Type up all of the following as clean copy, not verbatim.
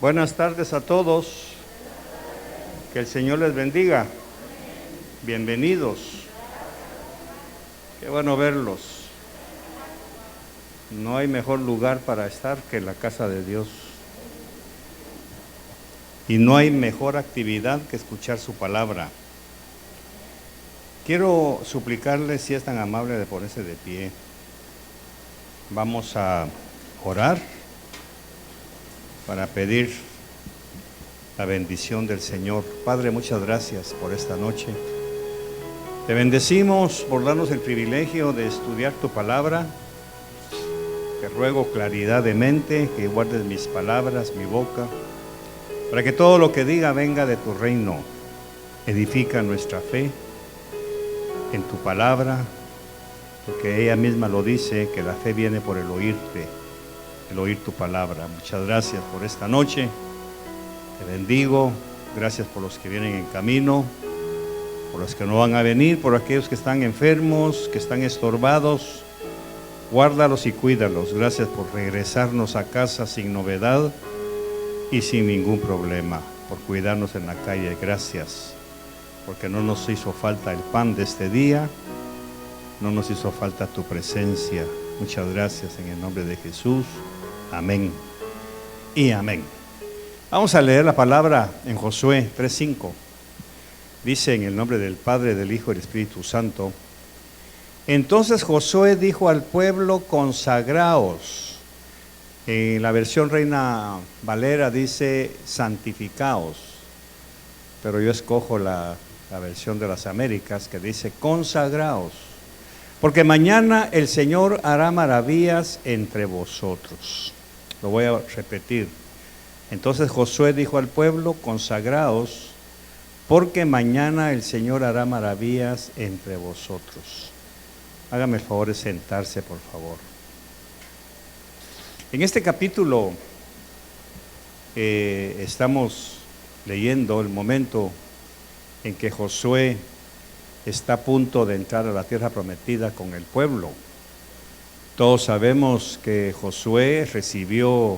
Buenas tardes a todos. Que el Señor les bendiga. Bienvenidos. Qué bueno verlos. No hay mejor lugar para estar que la casa de Dios. Y no hay mejor actividad que escuchar su palabra. Quiero suplicarles, si es tan amable, de ponerse de pie. Vamos a orar para pedir la bendición del Señor. Padre, muchas gracias por esta noche. Te bendecimos por darnos el privilegio de estudiar tu palabra. Te ruego claridad de mente, que guardes mis palabras, mi boca, para que todo lo que diga venga de tu reino. Edifica nuestra fe en tu palabra, porque ella misma lo dice, que la fe viene por el oírte, el oír tu palabra. Muchas gracias por esta noche. Te bendigo. Gracias por los que vienen en camino, por los que no van a venir, por aquellos que están enfermos, que están estorbados. Guárdalos y cuídalos. Gracias por regresarnos a casa sin novedad y sin ningún problema, por cuidarnos en la calle. Gracias, porque no nos hizo falta el pan de este día, no nos hizo falta tu presencia. Muchas gracias en el nombre de Jesús. Amén y amén. Vamos a leer la palabra en Josué 3:5. Dice, en el nombre del Padre, del Hijo y del Espíritu Santo: entonces Josué dijo al pueblo: consagraos. En la versión Reina Valera dice: santificaos, pero yo escojo la versión de las Américas, que dice: consagraos, porque mañana el Señor hará maravillas entre vosotros. Lo voy a repetir. Entonces Josué dijo al pueblo: consagraos, porque mañana el Señor hará maravillas entre vosotros. Hágame el favor de sentarse, por favor. En este capítulo estamos leyendo el momento en que Josué está a punto de entrar a la tierra prometida con el pueblo. Todos sabemos que Josué recibió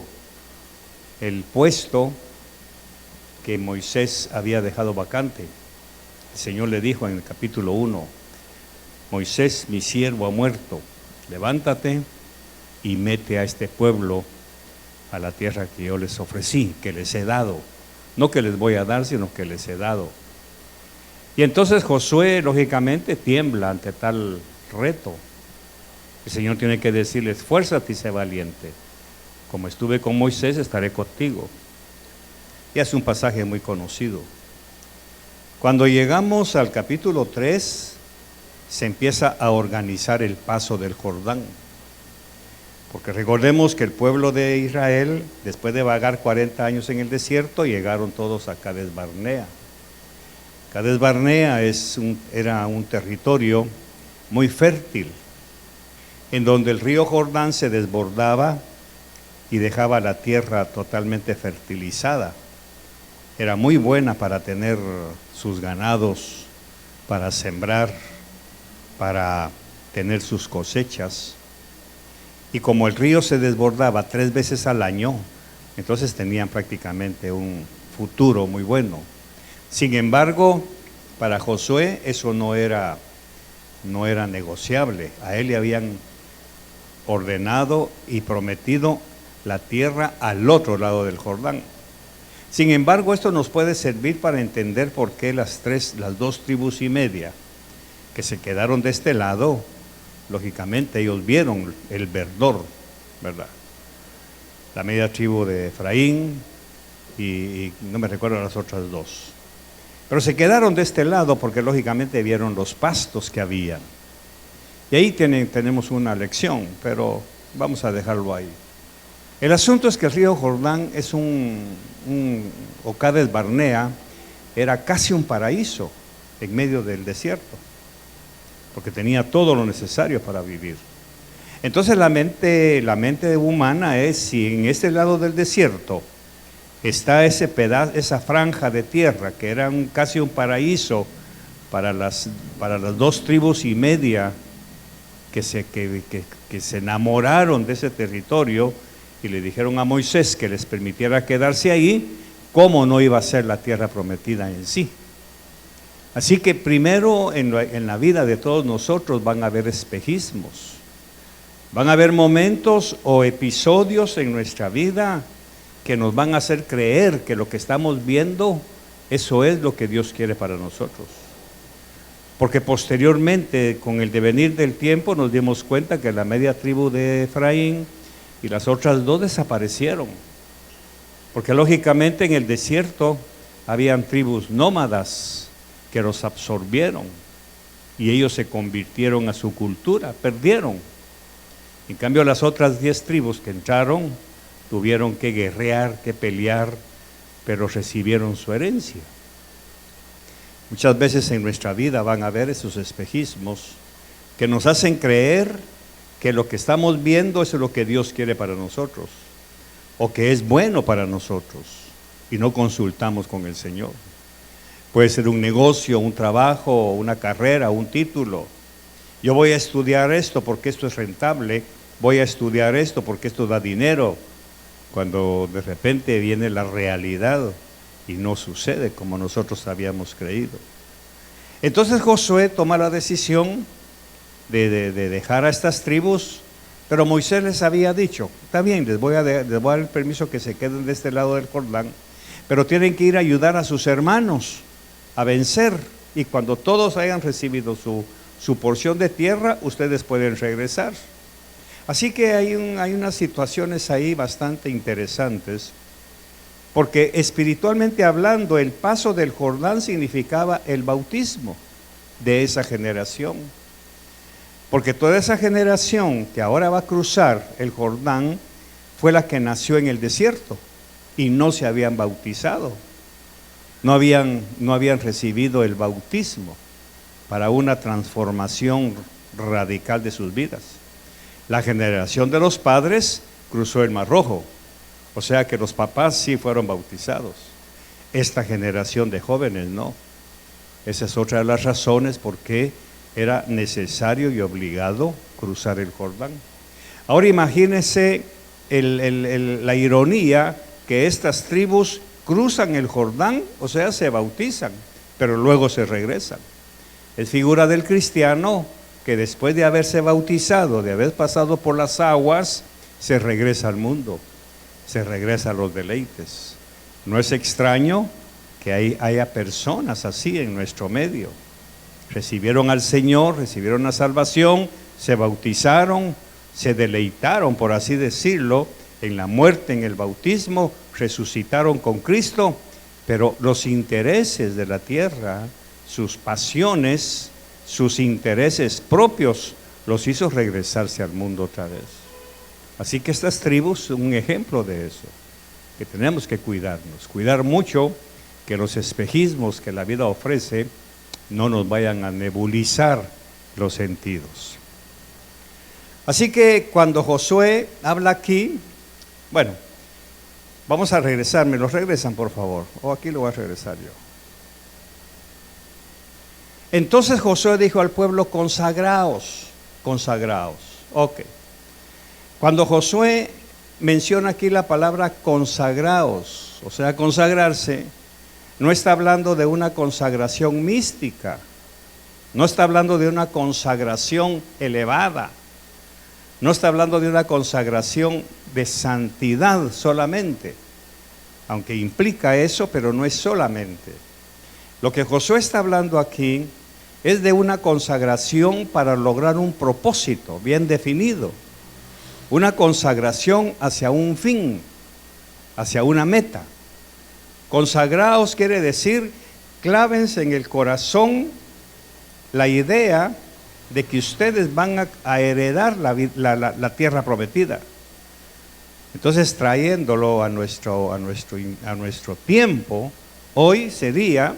el puesto que Moisés había dejado vacante. El Señor le dijo en el capítulo 1: Moisés, mi siervo, ha muerto. Levántate y mete a este pueblo a la tierra que yo les ofrecí, que les he dado. No que les voy a dar, sino que les he dado. Y entonces Josué, lógicamente, tiembla ante tal reto. El Señor tiene que decirle: esfuérzate y sé valiente. Como estuve con Moisés, estaré contigo. Y es un pasaje muy conocido. Cuando llegamos al capítulo 3, se empieza a organizar el paso del Jordán. Porque recordemos que el pueblo de Israel, después de vagar 40 años en el desierto, llegaron todos a Cades Barnea. Cades Barnea era un territorio muy fértil, en donde el río Jordán se desbordaba y dejaba la tierra totalmente fertilizada. Era muy buena para tener sus ganados, para sembrar, para tener sus cosechas. Y como el río se desbordaba 3 veces al año, entonces tenían prácticamente un futuro muy bueno. Sin embargo, para Josué eso no era negociable. A él le habían ordenado y prometido la tierra al otro lado del Jordán. Sin embargo, esto nos puede servir para entender por qué las 2 tribus y media que se quedaron de este lado, lógicamente ellos vieron el verdor, ¿verdad? La media tribu de Efraín y no me recuerdo las otras 2. Pero se quedaron de este lado porque lógicamente vieron los pastos que habían. Y ahí tenemos una lección, pero vamos a dejarlo ahí. El asunto es que el río Jordán es o Cades Barnea, era casi un paraíso en medio del desierto, porque tenía todo lo necesario para vivir. Entonces la mente humana es: si en este lado del desierto está ese pedazo, esa franja de tierra que era casi un paraíso para las 2 tribus y media que se enamoraron de ese territorio y le dijeron a Moisés que les permitiera quedarse ahí, ¿cómo no iba a ser la tierra prometida en sí? Así que primero en la vida de todos nosotros van a haber espejismos. Van a haber momentos o episodios en nuestra vida que nos van a hacer creer que lo que estamos viendo, eso es lo que Dios quiere para nosotros. Porque posteriormente, con el devenir del tiempo, nos dimos cuenta que la media tribu de Efraín y las otras dos desaparecieron. Porque lógicamente en el desierto habían tribus nómadas que los absorbieron y ellos se convirtieron a su cultura, perdieron. En cambio, las otras 10 tribus que entraron tuvieron que guerrear, que pelear, pero recibieron su herencia. Muchas veces en nuestra vida van a haber esos espejismos que nos hacen creer que lo que estamos viendo es lo que Dios quiere para nosotros, o que es bueno para nosotros, y no consultamos con el Señor. Puede ser un negocio, un trabajo, una carrera, un título. Yo voy a estudiar esto porque esto es rentable, voy a estudiar esto porque esto da dinero, cuando de repente viene la realidad y no sucede como nosotros habíamos creído. Entonces Josué toma la decisión de dejar a estas tribus, pero Moisés les había dicho, está bien, les voy a dar el permiso que se queden de este lado del Jordán, pero tienen que ir a ayudar a sus hermanos a vencer, y cuando todos hayan recibido su porción de tierra, ustedes pueden regresar. Así que hay unas situaciones ahí bastante interesantes, porque espiritualmente hablando, el paso del Jordán significaba el bautismo de esa generación. Porque toda esa generación que ahora va a cruzar el Jordán fue la que nació en el desierto y no se habían bautizado. No habían recibido el bautismo para una transformación radical de sus vidas. La generación de los padres cruzó el Mar Rojo, o sea que los papás sí fueron bautizados. Esta generación de jóvenes no. Esa es otra de las razones por qué era necesario y obligado cruzar el Jordán. Ahora imagínense la ironía que estas tribus cruzan el Jordán, o sea, se bautizan, pero luego se regresan. Es figura del cristiano que después de haberse bautizado, de haber pasado por las aguas, se regresa al mundo, se regresa a los deleites. No es extraño que haya personas así en nuestro medio. Recibieron al Señor, recibieron la salvación, se bautizaron, se deleitaron, por así decirlo, en la muerte, en el bautismo, resucitaron con Cristo, pero los intereses de la tierra, sus pasiones, sus intereses propios, los hizo regresarse al mundo otra vez. Así que estas tribus son un ejemplo de eso, que tenemos que cuidarnos, cuidar mucho que los espejismos que la vida ofrece no nos vayan a nebulizar los sentidos. Así que cuando Josué habla aquí, bueno, vamos a regresar, me los regresan por favor, o aquí lo voy a regresar yo. Entonces Josué dijo al pueblo, consagraos, consagraos. Ok. Cuando Josué menciona aquí la palabra consagraos, o sea, consagrarse, no está hablando de una consagración mística, no está hablando de una consagración elevada, no está hablando de una consagración de santidad solamente, aunque implica eso, pero no es solamente. Lo que Josué está hablando aquí es de una consagración para lograr un propósito bien definido, una consagración hacia un fin, hacia una meta. Consagraos quiere decir, clávense en el corazón la idea de que ustedes van a heredar la tierra prometida. Entonces, trayéndolo a nuestro tiempo, hoy sería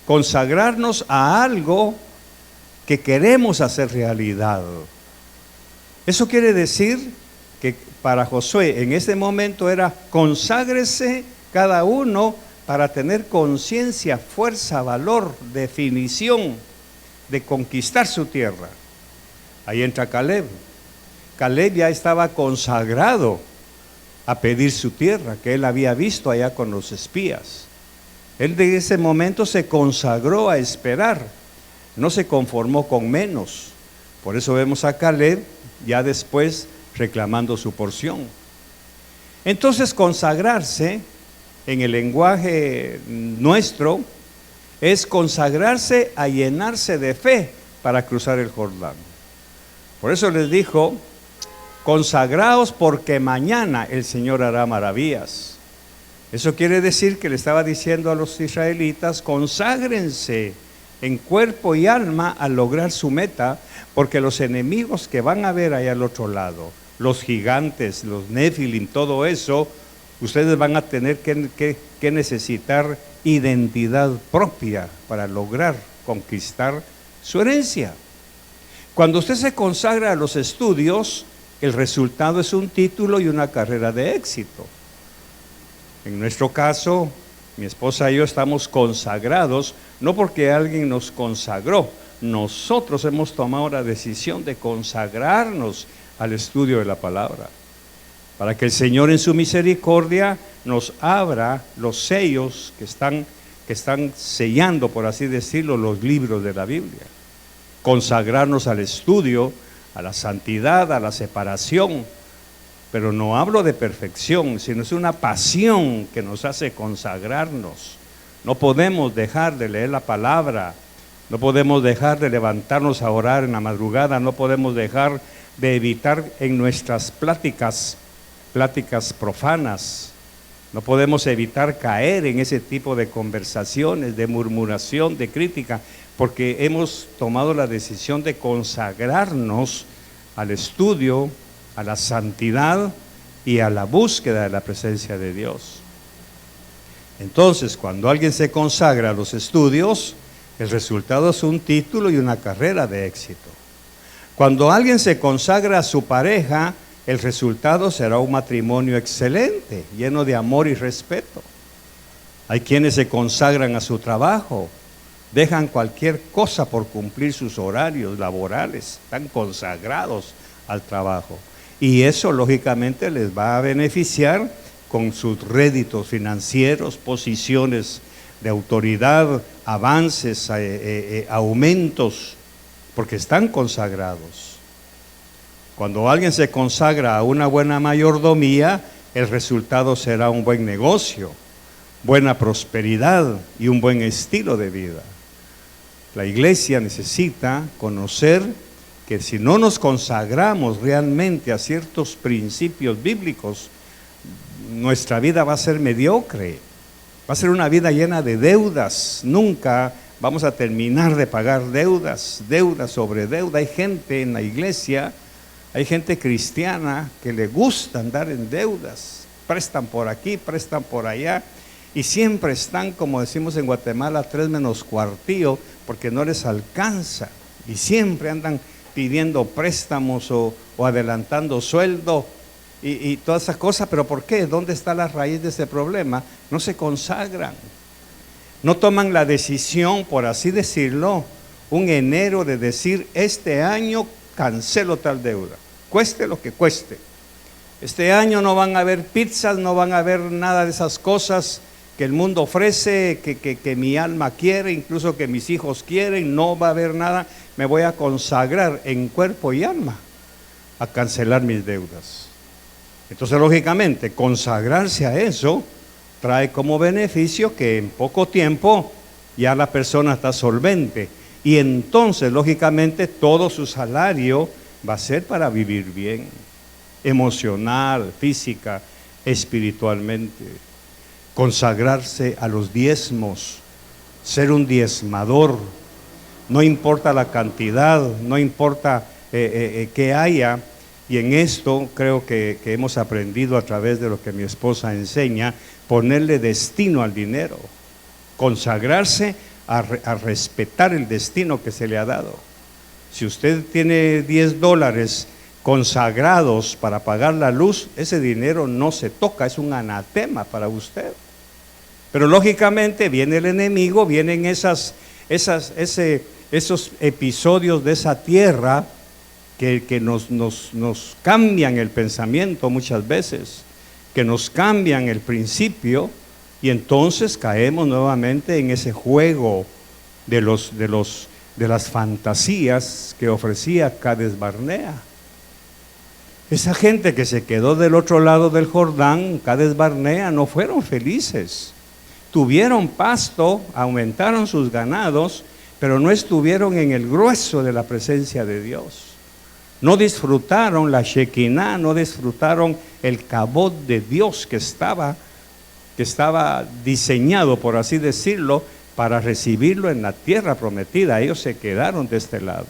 consagrarnos a algo que queremos hacer realidad. Eso quiere decir que para Josué en ese momento era conságrese cada uno para tener conciencia, fuerza, valor, definición de conquistar su tierra. Ahí entra Caleb. Caleb ya estaba consagrado a pedir su tierra, que él había visto allá con los espías. Él de ese momento se consagró a esperar, no se conformó con menos. Por eso vemos a Caleb ya después reclamando su porción. Entonces, consagrarse en el lenguaje nuestro es consagrarse a llenarse de fe para cruzar el Jordán. Por eso les dijo: consagraos porque mañana el Señor hará maravillas. Eso quiere decir que le estaba diciendo a los israelitas: conságrense en cuerpo y alma a lograr su meta, porque los enemigos que van a ver allá al otro lado, los gigantes, los nefilim, todo eso, ustedes van a tener que necesitar identidad propia para lograr conquistar su herencia. Cuando usted se consagra a los estudios, el resultado es un título y una carrera de éxito. En nuestro caso, mi esposa y yo estamos consagrados, no porque alguien nos consagró, nosotros hemos tomado la decisión de consagrarnos al estudio de la palabra, para que el Señor en su misericordia nos abra los sellos que están sellando, por así decirlo, los libros de la Biblia. Consagrarnos al estudio, a la santidad, a la separación. Pero no hablo de perfección, sino es una pasión que nos hace consagrarnos. No podemos dejar de leer la palabra, no podemos dejar de levantarnos a orar en la madrugada, no podemos dejar de evitar en nuestras pláticas profanas, no podemos evitar caer en ese tipo de conversaciones, de murmuración, de crítica, porque hemos tomado la decisión de consagrarnos al estudio, a la santidad y a la búsqueda de la presencia de Dios. Entonces, cuando alguien se consagra a los estudios, el resultado es un título y una carrera de éxito. Cuando alguien se consagra a su pareja, el resultado será un matrimonio excelente, lleno de amor y respeto. Hay quienes se consagran a su trabajo, dejan cualquier cosa por cumplir sus horarios laborales, están consagrados al trabajo. Y eso lógicamente les va a beneficiar con sus réditos financieros, posiciones de autoridad, avances, aumentos, porque están consagrados. Cuando alguien se consagra a una buena mayordomía, el resultado será un buen negocio, buena prosperidad y un buen estilo de vida. La iglesia necesita conocer que si no nos consagramos realmente a ciertos principios bíblicos, nuestra vida va a ser mediocre, va a ser una vida llena de deudas. Nunca vamos a terminar de pagar deudas, deuda sobre deuda. Hay gente en la iglesia, hay gente cristiana que le gusta andar en deudas, prestan por aquí, prestan por allá, y siempre están, como decimos en Guatemala, 3 menos cuartillo, porque no les alcanza, y siempre andan pidiendo préstamos o adelantando sueldo y todas esas cosas. ¿Pero por qué? ¿Dónde está la raíz de ese problema? No se consagran, no toman la decisión, por así decirlo, un enero de decir: este año cancelo tal deuda, cueste lo que cueste. Este año no van a haber pizzas, no van a haber nada de esas cosas que el mundo ofrece, que mi alma quiere, incluso que mis hijos quieren. No va a haber nada. Me voy a consagrar en cuerpo y alma a cancelar mis deudas. Entonces, lógicamente, consagrarse a eso trae como beneficio que en poco tiempo ya la persona está solvente, y entonces, lógicamente, todo su salario va a ser para vivir bien, emocional, física, espiritualmente. Consagrarse a los diezmos, ser un diezmador, no importa la cantidad, no importa que haya. Y en esto creo que hemos aprendido, a través de lo que mi esposa enseña, ponerle destino al dinero, consagrarse a respetar el destino que se le ha dado. Si usted tiene $10 consagrados para pagar la luz, ese dinero no se toca, es un anatema para usted. Pero lógicamente viene el enemigo, vienen esos episodios de esa tierra que nos cambian el pensamiento muchas veces. que nos cambian el principio y entonces caemos nuevamente en ese juego de las fantasías que ofrecía Cades Barnea. Esa gente que se quedó del otro lado del Jordán, Cades Barnea, no fueron felices. Tuvieron pasto, aumentaron sus ganados, pero no estuvieron en el grueso de la presencia de Dios. No disfrutaron la Shekinah, no disfrutaron el Kabod de Dios que estaba diseñado, por así decirlo, para recibirlo en la tierra prometida. Ellos se quedaron de este lado.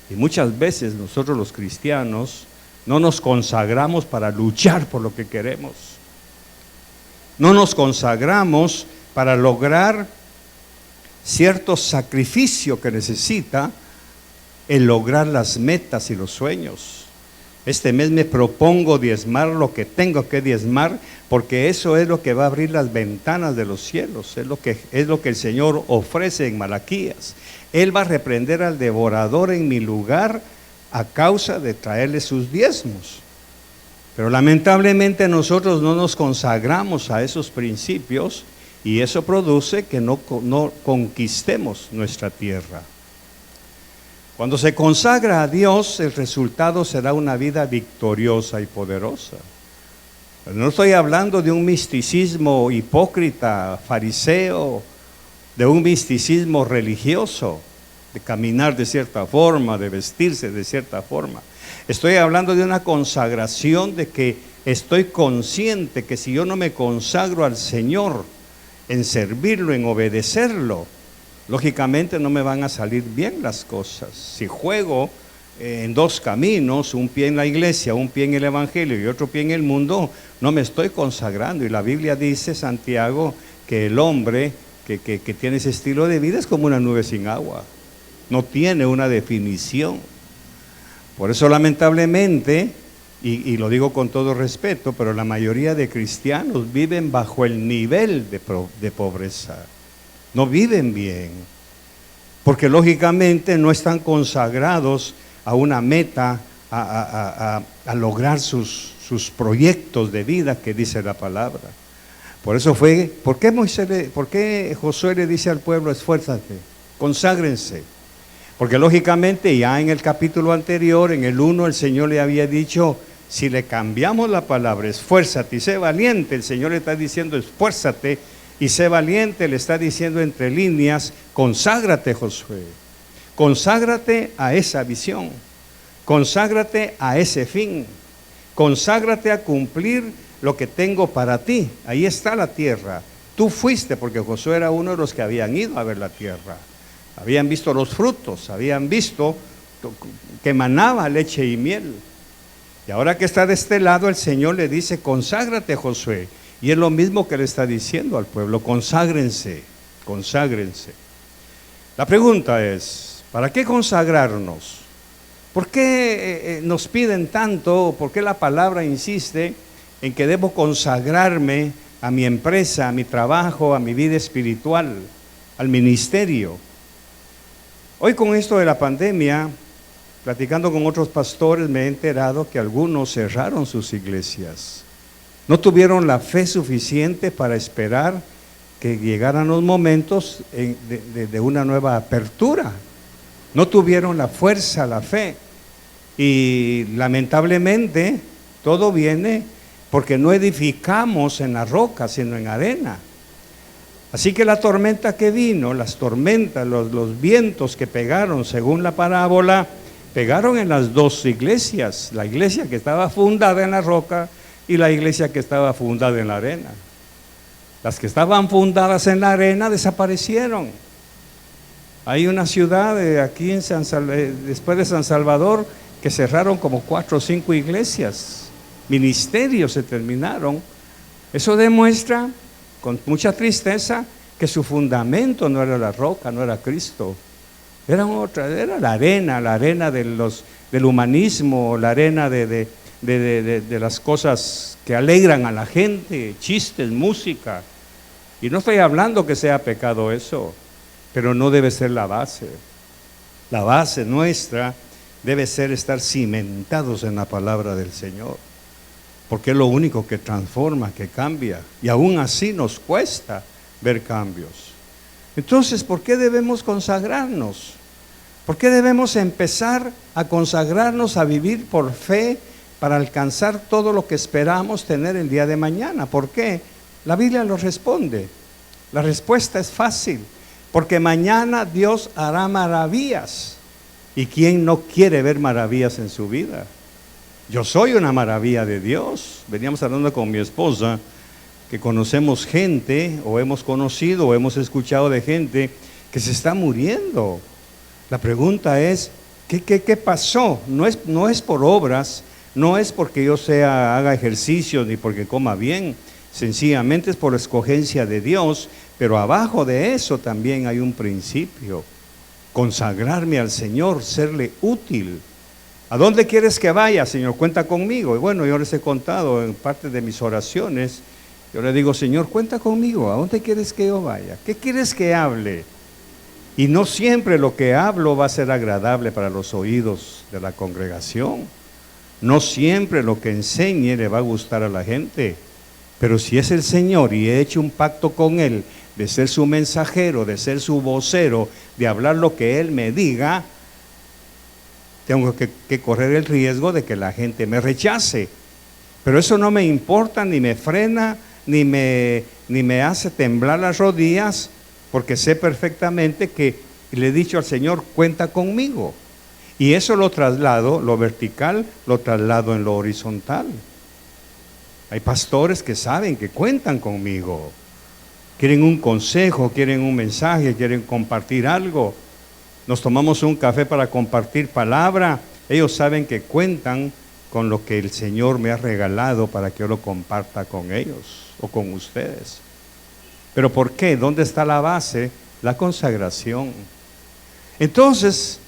Y muchas veces nosotros los cristianos no nos consagramos para luchar por lo que queremos. No nos consagramos para lograr cierto sacrificio que necesita el lograr las metas y los sueños. Este mes me propongo diezmar lo que tengo que diezmar, porque eso es lo que va a abrir las ventanas de los cielos, es lo que el Señor ofrece en Malaquías. Él va a reprender al devorador en mi lugar a causa de traerle sus diezmos. Pero lamentablemente nosotros no nos consagramos a esos principios y eso produce que no conquistemos nuestra tierra. Cuando se consagra a Dios, el resultado será una vida victoriosa y poderosa. No estoy hablando de un misticismo hipócrita, fariseo, de un misticismo religioso, de caminar de cierta forma, de vestirse de cierta forma. Estoy hablando de una consagración de que estoy consciente que si yo no me consagro al Señor en servirlo, en obedecerlo, lógicamente no me van a salir bien las cosas. Si juego en dos caminos, un pie en la iglesia, un pie en el evangelio y otro pie en el mundo, no me estoy consagrando. Y la Biblia dice, Santiago, que el hombre que tiene ese estilo de vida es como una nube sin agua, no tiene una definición. Por eso lamentablemente, y lo digo con todo respeto, pero la mayoría de cristianos viven bajo el nivel de pobreza. No viven bien, porque lógicamente no están consagrados a una meta, a lograr sus proyectos de vida que dice la palabra. Por eso ¿por qué Josué le dice al pueblo, esfuérzate, conságrense? Porque lógicamente ya en el capítulo anterior, en el 1, el Señor le había dicho, si le cambiamos la palabra, esfuérzate y sé valiente, el Señor le está diciendo, esfuérzate y sé valiente, le está diciendo entre líneas, conságrate, Josué, conságrate a esa visión, conságrate a ese fin, conságrate a cumplir lo que tengo para ti. Ahí está la tierra. Tú fuiste, porque Josué era uno de los que habían ido a ver la tierra, habían visto los frutos, habían visto que manaba leche y miel. Y ahora que está de este lado, el Señor le dice, conságrate, Josué. Y es lo mismo que le está diciendo al pueblo, conságrense, conságrense. La pregunta es, ¿para qué consagrarnos? ¿Por qué nos piden tanto? ¿Por qué la palabra insiste en que debo consagrarme a mi empresa, a mi trabajo, a mi vida espiritual, al ministerio? Hoy con esto de la pandemia, platicando con otros pastores, me he enterado que algunos cerraron sus iglesias. No tuvieron la fe suficiente para esperar que llegaran los momentos de una nueva apertura. No tuvieron la fuerza, la fe. Y lamentablemente todo viene porque no edificamos en la roca, sino en arena. Así que la tormenta que vino, las tormentas, los vientos que pegaron, según la parábola, pegaron en las dos iglesias, la iglesia que estaba fundada en la roca y la iglesia que estaba fundada en la arena. Las que estaban fundadas en la arena desaparecieron. Hay una ciudad aquí después de San Salvador que cerraron como 4 o 5 iglesias, ministerios se terminaron. Eso demuestra con mucha tristeza que su fundamento no era la roca, no era Cristo, era la arena del humanismo, la arena de las cosas que alegran a la gente, chistes, música. Y no estoy hablando que sea pecado eso, pero no debe ser la base. La base nuestra debe ser estar cimentados en la palabra del Señor. porque es lo único que transforma, que cambia, y aún así nos cuesta ver cambios. Entonces, ¿por qué debemos consagrarnos? ¿Por qué debemos empezar a consagrarnos, a vivir por fe para alcanzar todo lo que esperamos tener el día de mañana? ¿Por qué? La Biblia lo responde. La respuesta es fácil, porque mañana Dios hará maravillas. ¿Y quién no quiere ver maravillas en su vida? Yo soy una maravilla de Dios. Veníamos hablando con mi esposa, que conocemos gente, o hemos conocido, o hemos escuchado de gente que se está muriendo. La pregunta es, ¿qué pasó? No es por obras, no es porque yo haga ejercicio, ni porque coma bien. Sencillamente es por escogencia de Dios, pero abajo de eso también hay un principio: consagrarme al Señor, serle útil. ¿A dónde quieres que vaya, Señor? Cuenta conmigo. Y bueno, yo les he contado en parte de mis oraciones. Yo le digo, Señor, cuenta conmigo. ¿A dónde quieres que yo vaya? ¿Qué quieres que hable? Y no siempre lo que hablo va a ser agradable para los oídos de la congregación. No siempre lo que enseñe le va a gustar a la gente. Pero si es el Señor y he hecho un pacto con Él de ser su mensajero, de ser su vocero, de hablar lo que Él me diga, tengo que correr el riesgo de que la gente me rechace. Pero eso no me importa, ni me frena, ni me hace temblar las rodillas, porque sé perfectamente que le he dicho al Señor, cuenta conmigo. Y eso lo traslado, lo vertical, lo traslado en lo horizontal. Hay pastores que saben que cuentan conmigo. Quieren un consejo, quieren un mensaje, quieren compartir algo. Nos tomamos un café para compartir palabra. Ellos saben que cuentan con lo que el Señor me ha regalado para que yo lo comparta con ellos o con ustedes. ¿Pero por qué? ¿Dónde está la base? La consagración. Entonces,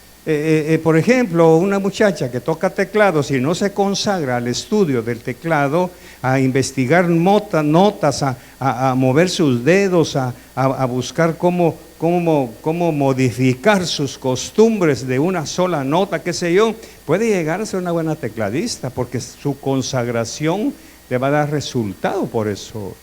por ejemplo, una muchacha que toca teclado, si no se consagra al estudio del teclado, a investigar notas, a mover sus dedos, a buscar cómo modificar sus costumbres de una sola nota, qué sé yo, puede llegar a ser una buena tecladista, porque su consagración le va a dar resultado por eso.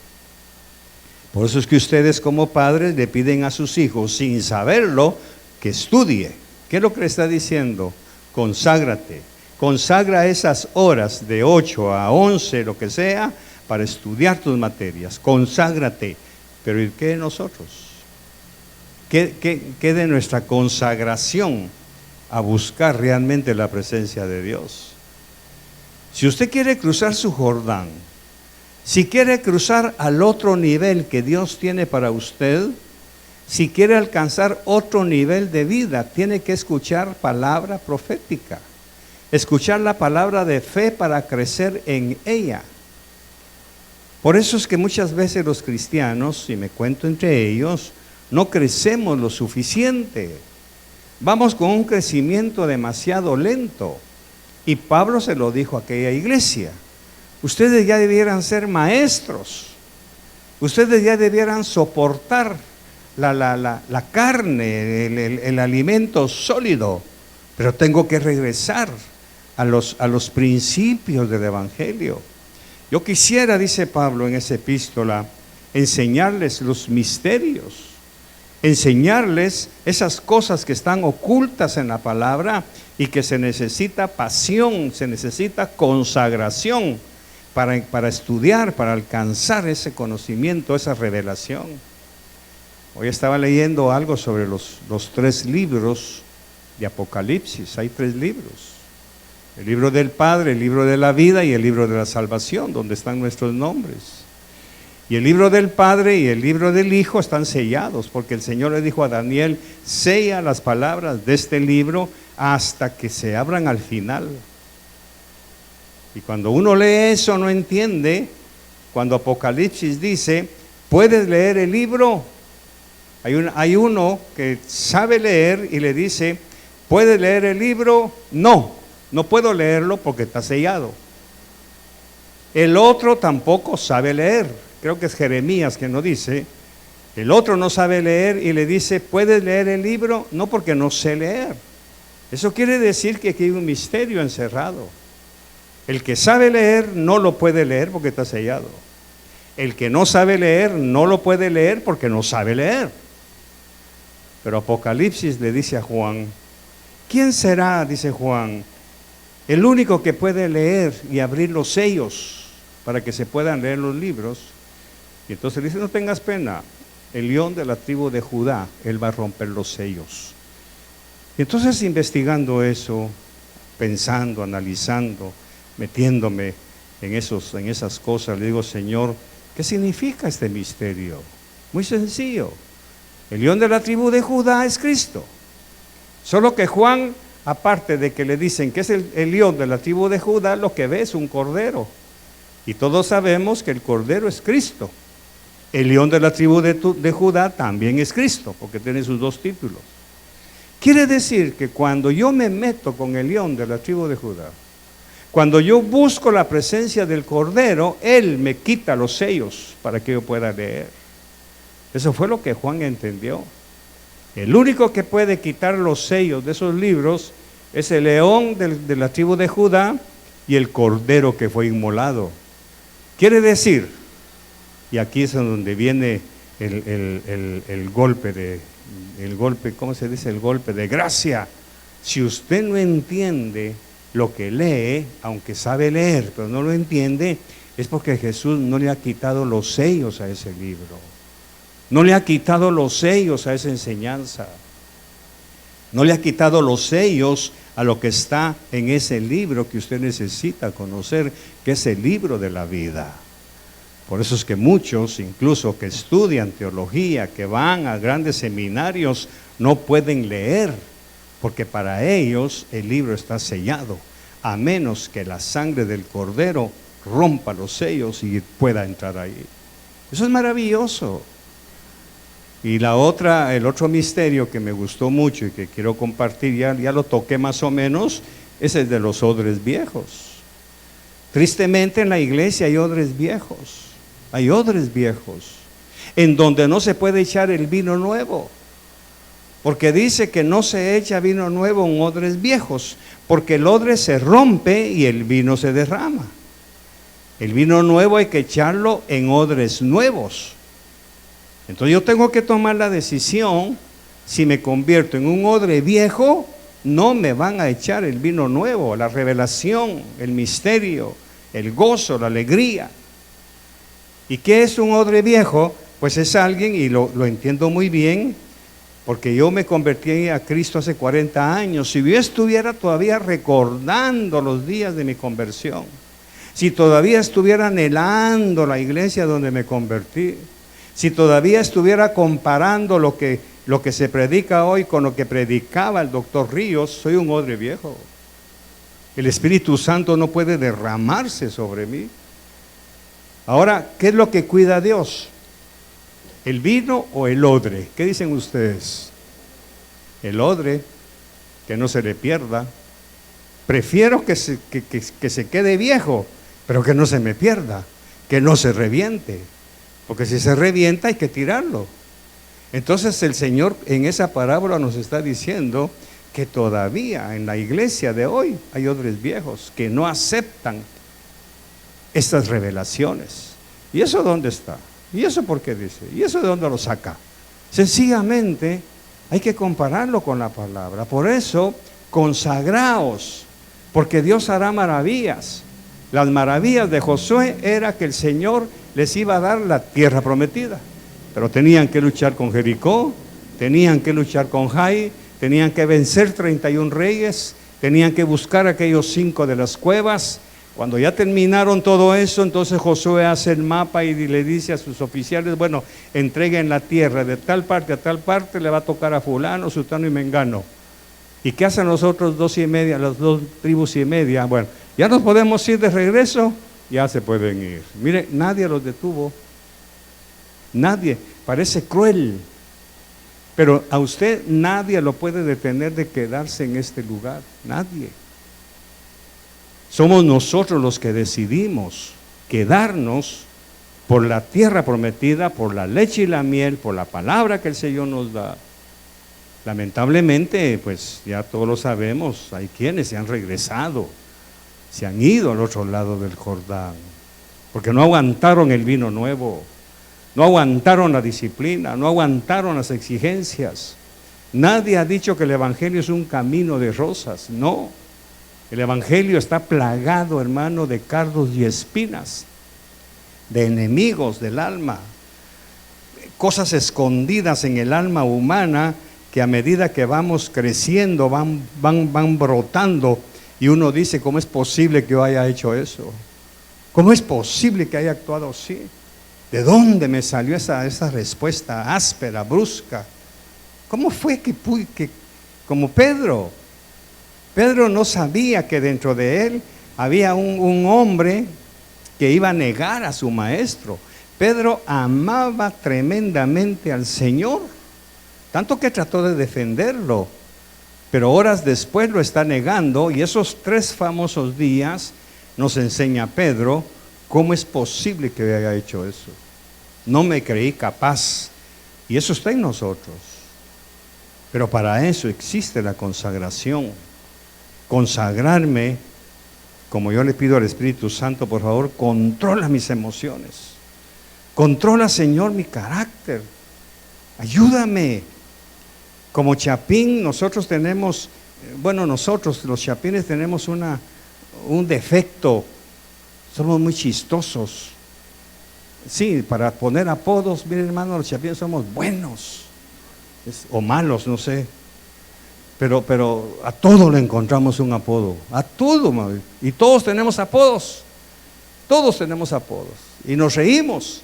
Por eso es que ustedes como padres le piden a sus hijos, sin saberlo, que estudie. ¿Qué es lo que le está diciendo? Conságrate. Consagra esas horas de 8 a 11, lo que sea, para estudiar tus materias. Conságrate. Pero ¿y qué de nosotros? ¿Qué de nuestra consagración a buscar realmente la presencia de Dios? Si usted quiere cruzar su Jordán, si quiere cruzar al otro nivel que Dios tiene para usted, si quiere alcanzar otro nivel de vida, tiene que escuchar palabra profética, escuchar la palabra de fe para crecer en ella. Por eso es que muchas veces los cristianos, y me cuento entre ellos, no crecemos lo suficiente. Vamos con un crecimiento demasiado lento. Y Pablo se lo dijo a aquella iglesia: ustedes ya debieran ser maestros, ustedes ya debieran soportar la carne, el alimento sólido, pero tengo que regresar a los principios del Evangelio. Yo quisiera, dice Pablo en esa epístola, enseñarles los misterios, enseñarles esas cosas que están ocultas en la palabra y que se necesita pasión, se necesita consagración para estudiar, para alcanzar ese conocimiento, esa revelación. Hoy estaba leyendo algo sobre los 3 libros de Apocalipsis. Hay 3 libros. El libro del Padre, el libro de la vida y el libro de la salvación, donde están nuestros nombres. Y el libro del Padre y el libro del Hijo están sellados, porque el Señor le dijo a Daniel: sella las palabras de este libro hasta que se abran al final. Y cuando uno lee eso no entiende, cuando Apocalipsis dice, ¿puedes leer el libro? Hay uno que sabe leer y le dice, ¿puedes leer el libro? No puedo leerlo porque está sellado. El otro tampoco sabe leer. Creo que es Jeremías que nos dice, el otro no sabe leer y le dice, ¿puedes leer el libro? No, porque no sé leer. Eso quiere decir que aquí hay un misterio encerrado. El que sabe leer no lo puede leer porque está sellado. El que no sabe leer no lo puede leer porque no sabe leer. Pero Apocalipsis le dice a Juan, ¿quién será, dice Juan, el único que puede leer y abrir los sellos para que se puedan leer los libros? Y entonces dice, no tengas pena, el león de la tribu de Judá, él va a romper los sellos. Y entonces investigando eso, pensando, analizando, metiéndome en esas cosas, le digo, Señor, ¿qué significa este misterio? Muy sencillo. El león de la tribu de Judá es Cristo. Solo que Juan, aparte de que le dicen que es el león de la tribu de Judá, lo que ve es un cordero. Y todos sabemos que el cordero es Cristo. El león de la tribu de Judá también es Cristo, porque tiene sus dos títulos. Quiere decir que cuando yo me meto con el león de la tribu de Judá, cuando yo busco la presencia del Cordero, Él me quita los sellos para que yo pueda leer. Eso fue lo que Juan entendió. El único que puede quitar los sellos de esos libros es el león de la tribu de Judá y el Cordero que fue inmolado. Quiere decir, y aquí es donde viene el golpe ¿cómo se dice? El golpe de gracia. Si usted no entiende lo que lee, aunque sabe leer, pero no lo entiende, es porque Jesús no le ha quitado los sellos a ese libro. No le ha quitado los sellos a esa enseñanza. No le ha quitado los sellos a lo que está en ese libro que usted necesita conocer, que es el libro de la vida. Por eso es que muchos, incluso que estudian teología, que van a grandes seminarios, no pueden leer, porque para ellos el libro está sellado, a menos que la sangre del Cordero rompa los sellos y pueda entrar ahí. Eso es maravilloso. Y el otro misterio que me gustó mucho y que quiero compartir, ya lo toqué más o menos, es el de los odres viejos. Tristemente en la iglesia hay odres viejos. Hay odres viejos en donde no se puede echar el vino nuevo, porque dice que no se echa vino nuevo en odres viejos, porque el odre se rompe y el vino se derrama. El vino nuevo hay que echarlo en odres nuevos. Entonces yo tengo que tomar la decisión, si me convierto en un odre viejo, no me van a echar el vino nuevo, la revelación, el misterio, el gozo, la alegría. ¿Y qué es un odre viejo? Pues es alguien, y lo entiendo muy bien, porque yo me convertí a Cristo hace 40 años. Si yo estuviera todavía recordando los días de mi conversión, si todavía estuviera anhelando la iglesia donde me convertí, si todavía estuviera comparando lo que se predica hoy con lo que predicaba el doctor Ríos, soy un odre viejo. El Espíritu Santo no puede derramarse sobre mí. Ahora, ¿qué es lo que cuida a Dios? ¿El vino o el odre? ¿Qué dicen ustedes? El odre, que no se le pierda. Prefiero que se quede viejo, pero que no se me pierda, que no se reviente, porque si se revienta hay que tirarlo. Entonces el Señor en esa parábola nos está diciendo que todavía en la iglesia de hoy hay odres viejos que no aceptan estas revelaciones. ¿Y eso dónde está? ¿Y eso por qué dice? ¿Y eso de dónde lo saca? Sencillamente hay que compararlo con la palabra. Por eso, consagraos, porque Dios hará maravillas. Las maravillas de Josué era que el Señor les iba a dar la tierra prometida, pero tenían que luchar con Jericó, tenían que luchar con Jai, tenían que vencer 31 reyes, tenían que buscar aquellos 5 de las cuevas. Cuando ya terminaron todo eso, entonces Josué hace el mapa y le dice a sus oficiales, bueno, entreguen la tierra de tal parte a tal parte, le va a tocar a fulano, sutano y mengano. ¿Y qué hacen los otros 2 y media, las 2 tribus y media? Bueno, ya nos podemos ir de regreso, ya se pueden ir. Mire, nadie los detuvo, nadie, parece cruel, pero a usted nadie lo puede detener de quedarse en este lugar, nadie. Somos nosotros los que decidimos quedarnos por la tierra prometida, por la leche y la miel, por la palabra que el Señor nos da. Lamentablemente, pues ya todos lo sabemos, hay quienes se han regresado se han ido al otro lado del Jordán, porque no aguantaron el vino nuevo, no aguantaron la disciplina, no aguantaron las exigencias. Nadie ha dicho que el Evangelio es un camino de rosas, no. El Evangelio está plagado, hermano, de cardos y espinas, de enemigos del alma, cosas escondidas en el alma humana que a medida que vamos creciendo van brotando, y uno dice: ¿cómo es posible que yo haya hecho eso? ¿Cómo es posible que haya actuado así? ¿De dónde me salió esa respuesta áspera, brusca? ¿Cómo fue que como Pedro no sabía que dentro de él había un hombre que iba a negar a su maestro? Pedro amaba tremendamente al Señor, tanto que trató de defenderlo, pero horas después lo está negando, y esos 3 famosos días nos enseña Pedro cómo es posible que haya hecho eso. No me creí capaz, y eso está en nosotros, pero para eso existe la consagración. Consagrarme, como yo le pido al Espíritu Santo: por favor, controla mis emociones, controla, Señor, mi carácter, ayúdame. Como chapín, nosotros tenemos, nosotros los chapines tenemos un defecto: somos muy chistosos. Sí, para poner apodos, miren, hermano, los chapines somos buenos, o malos, no sé. Pero a todo le encontramos un apodo, a todo, madre. Y todos tenemos apodos, y nos reímos.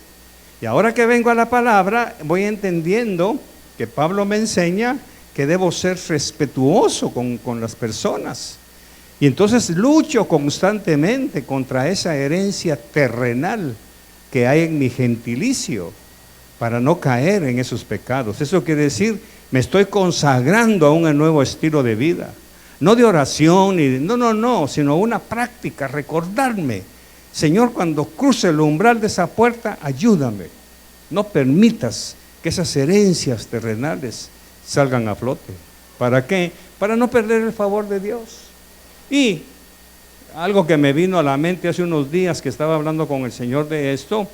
Y ahora que vengo a la palabra, voy entendiendo que Pablo me enseña que debo ser respetuoso con las personas. Y entonces lucho constantemente contra esa herencia terrenal que hay en mi gentilicio, para no caer en esos pecados. Eso quiere decir, me estoy consagrando a un nuevo estilo de vida, no de oración, sino una práctica, recordarme: Señor, cuando cruce el umbral de esa puerta, ayúdame, no permitas que esas herencias terrenales salgan a flote. ¿Para qué? Para no perder el favor de Dios. Y algo que me vino a la mente hace unos días que estaba hablando con el Señor de esto: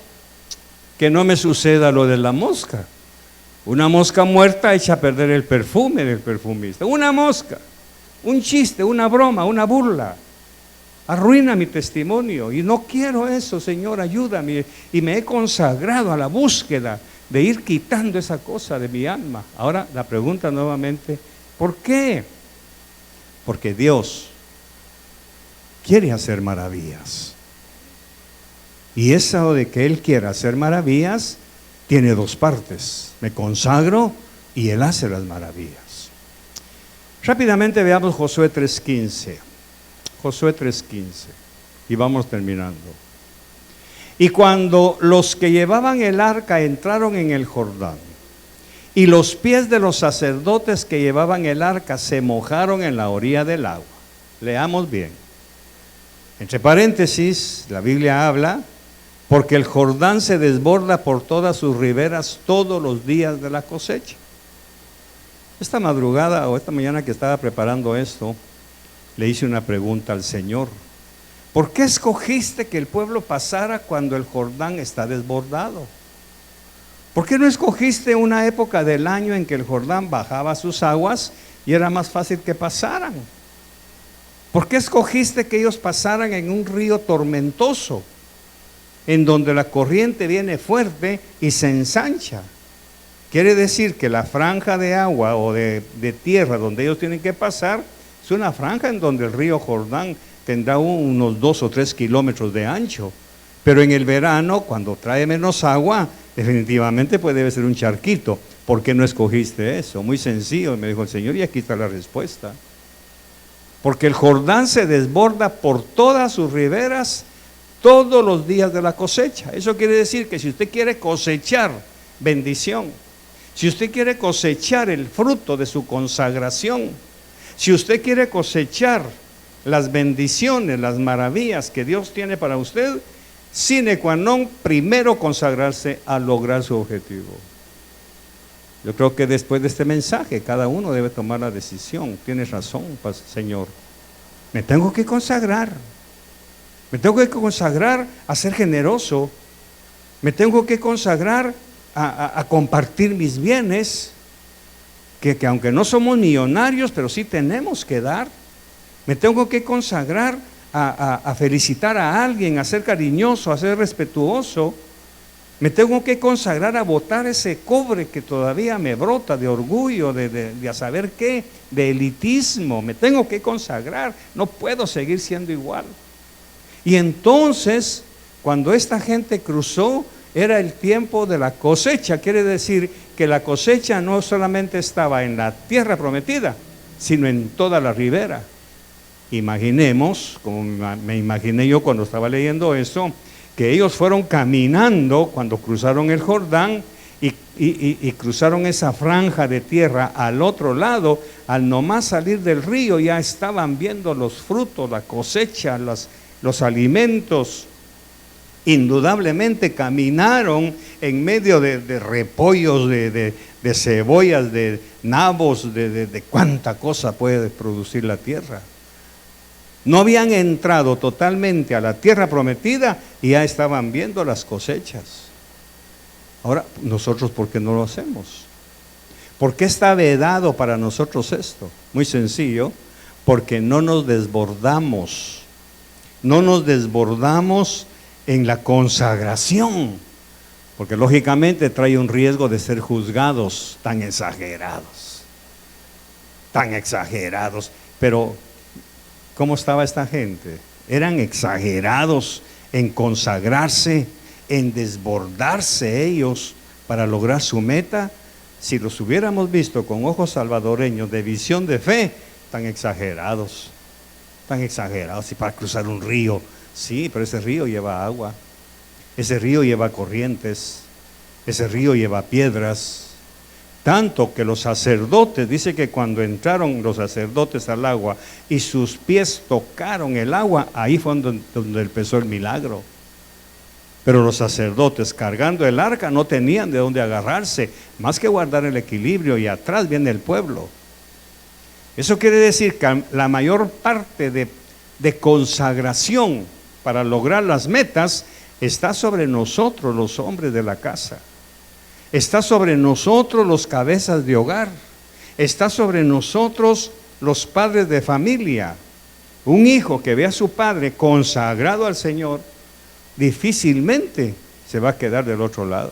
que no me suceda lo de la mosca. Una mosca muerta echa a perder el perfume del perfumista. Una mosca, un chiste, una broma, una burla, arruina mi testimonio, y no quiero eso. Señor, ayúdame. Y me he consagrado a la búsqueda de ir quitando esa cosa de mi alma. Ahora la pregunta nuevamente: ¿por qué? Porque Dios quiere hacer maravillas, y eso de que Él quiera hacer maravillas tiene 2 partes: me consagro y Él hace las maravillas. Rápidamente veamos Josué 3:15. Josué 3:15, y vamos terminando. Y cuando los que llevaban el arca entraron en el Jordán, y los pies de los sacerdotes que llevaban el arca se mojaron en la orilla del agua. Leamos bien. Entre paréntesis, la Biblia habla: porque el Jordán se desborda por todas sus riberas todos los días de la cosecha. Esta madrugada o esta mañana que estaba preparando esto, le hice una pregunta al Señor: ¿por qué escogiste que el pueblo pasara cuando el Jordán está desbordado? ¿Por qué no escogiste una época del año en que el Jordán bajaba sus aguas y era más fácil que pasaran? ¿Por qué escogiste que ellos pasaran en un río tormentoso, en donde la corriente viene fuerte y se ensancha? Quiere decir que la franja de agua o de tierra donde ellos tienen que pasar es una franja en donde el río Jordán tendrá unos 2 o 3 kilómetros de ancho. Pero en el verano, cuando trae menos agua, definitivamente debe ser un charquito. ¿Por qué no escogiste eso? Muy sencillo, me dijo el Señor, y aquí está la respuesta. Porque el Jordán se desborda por todas sus riberas todos los días de la cosecha. Eso quiere decir que si usted quiere cosechar bendición, si usted quiere cosechar el fruto de su consagración, si usted quiere cosechar las bendiciones, las maravillas que Dios tiene para usted, sine qua non, primero consagrarse a lograr su objetivo. Yo creo que después de este mensaje cada uno debe tomar la decisión. Tienes razón, Señor, me tengo que consagrar. Me tengo que consagrar a ser generoso. Me tengo que consagrar a compartir mis bienes, que aunque no somos millonarios, pero sí tenemos que dar. Me tengo que consagrar a felicitar a alguien, a ser cariñoso, a ser respetuoso. Me tengo que consagrar a botar ese cobre que todavía me brota de orgullo, de a saber qué, de elitismo. Me tengo que consagrar, no puedo seguir siendo igual. Y entonces, cuando esta gente cruzó, era el tiempo de la cosecha. Quiere decir que la cosecha no solamente estaba en la tierra prometida, sino en toda la ribera. Imaginemos, como me imaginé yo cuando estaba leyendo eso, que ellos fueron caminando cuando cruzaron el Jordán y cruzaron esa franja de tierra al otro lado. Al nomás salir del río ya estaban viendo los frutos, la cosecha, los alimentos. Indudablemente caminaron en medio de repollos, de cebollas, de nabos, de cuánta cosa puede producir la tierra. No habían entrado totalmente a la tierra prometida y ya estaban viendo las cosechas. Ahora, nosotros, ¿por qué no lo hacemos? ¿Por qué está vedado para nosotros esto? Muy sencillo, porque no nos desbordamos. No nos desbordamos en la consagración, porque lógicamente trae un riesgo de ser juzgados tan exagerados. Pero ¿cómo estaba esta gente? Eran exagerados en consagrarse, en desbordarse ellos para lograr su meta. Si los hubiéramos visto con ojos salvadoreños de visión de fe, tan exagerados, y para cruzar un río. Sí, pero ese río lleva agua, ese río lleva corrientes, ese río lleva piedras. Tanto que los sacerdotes, dice que cuando entraron los sacerdotes al agua y sus pies tocaron el agua, ahí fue donde empezó el milagro. Pero los sacerdotes cargando el arca no tenían de dónde agarrarse, más que guardar el equilibrio, y atrás viene el pueblo. Eso quiere decir que la mayor parte de consagración para lograr las metas está sobre nosotros, los hombres de la casa. Está sobre nosotros, los cabezas de hogar. Está sobre nosotros, los padres de familia. Un hijo que ve a su padre consagrado al Señor, difícilmente se va a quedar del otro lado.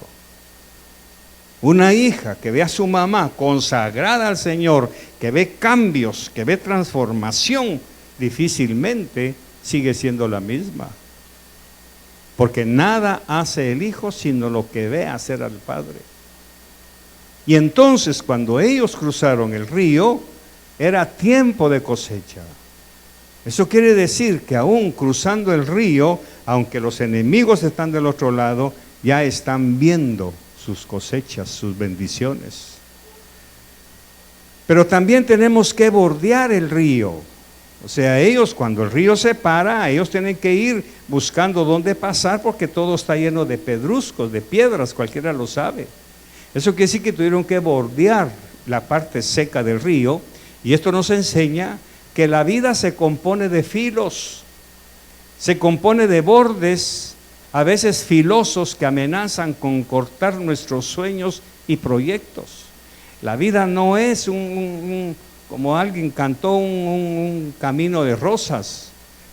Una hija que ve a su mamá consagrada al Señor, que ve cambios, que ve transformación, difícilmente sigue siendo la misma. Porque nada hace el hijo sino lo que ve hacer al padre. Y entonces cuando ellos cruzaron el río, era tiempo de cosecha. Eso quiere decir que aún cruzando el río, aunque los enemigos están del otro lado, ya están viendo sus cosechas, sus bendiciones. Pero también tenemos que bordear el río. O sea, ellos cuando el río se para, ellos tienen que ir buscando dónde pasar, porque todo está lleno de pedruscos, de piedras, cualquiera lo sabe. Eso quiere decir que tuvieron que bordear la parte seca del río, y esto nos enseña que la vida se compone de filos, se compone de bordes, a veces filosos, que amenazan con cortar nuestros sueños y proyectos. La vida no es como alguien cantó, un camino de rosas.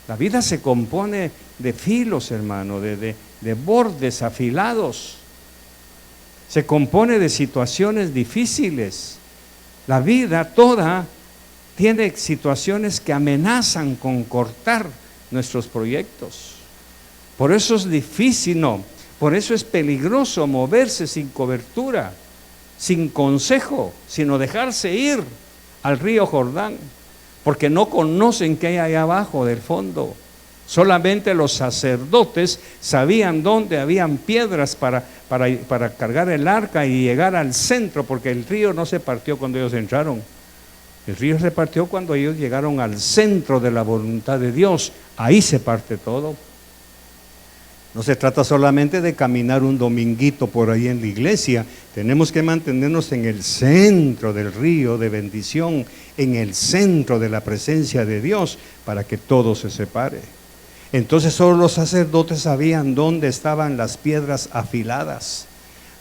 La vida se compone de filos, hermano, de bordes afilados. Se compone de situaciones difíciles. La vida toda tiene situaciones que amenazan con cortar nuestros proyectos. Por eso es difícil, por eso es peligroso moverse sin cobertura, sin consejo, sino dejarse ir al río Jordán, porque no conocen qué hay allá abajo del fondo. Solamente los sacerdotes sabían dónde habían piedras para cargar el arca y llegar al centro, porque el río no se partió cuando ellos entraron. El río se partió cuando ellos llegaron al centro de la voluntad de Dios. Ahí se parte todo. No se trata solamente de caminar un dominguito por ahí en la iglesia. Tenemos que mantenernos en el centro del río de bendición, en el centro de la presencia de Dios, para que todo se separe. Entonces solo los sacerdotes sabían dónde estaban las piedras afiladas.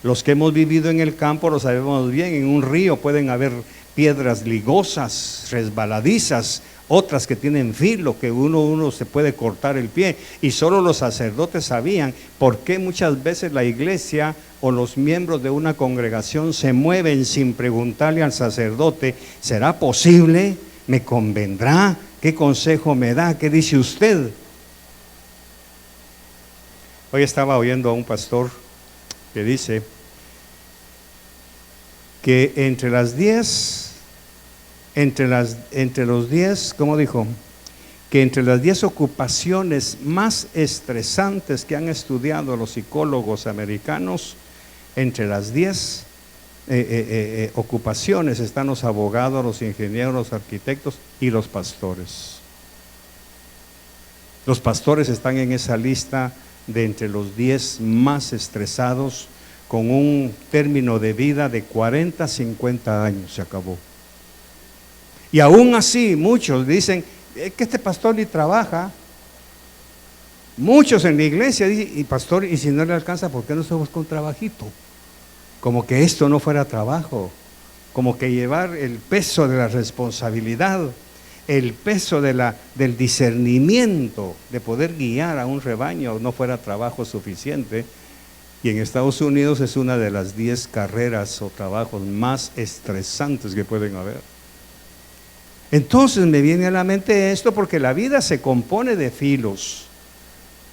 Los que hemos vivido en el campo lo sabemos bien. En un río pueden haber piedras ligosas, resbaladizas, otras que tienen filo, que uno se puede cortar el pie. Y solo los sacerdotes sabían por qué muchas veces la iglesia o los miembros de una congregación se mueven sin preguntarle al sacerdote: ¿será posible? ¿Me convendrá? ¿Qué consejo me da? ¿Qué dice usted? Hoy estaba oyendo a un pastor que dice que entre los 10, ¿cómo dijo? Que entre las 10 ocupaciones más estresantes que han estudiado los psicólogos americanos, entre las 10 ocupaciones están los abogados, los ingenieros, los arquitectos y los pastores. Los pastores están en esa lista de entre los 10 más estresados, con un término de vida de 40, 50 años, se acabó. Y aún así muchos dicen: es que este pastor ni trabaja. Muchos en la iglesia dicen: y pastor, y si no le alcanza, ¿por qué no se busca un trabajito? Como que esto no fuera trabajo, como que llevar el peso de la responsabilidad, el peso del discernimiento, de poder guiar a un rebaño, no fuera trabajo suficiente. Y en Estados Unidos es una de las 10 carreras o trabajos más estresantes que pueden haber. Entonces me viene a la mente esto, porque la vida se compone de filos.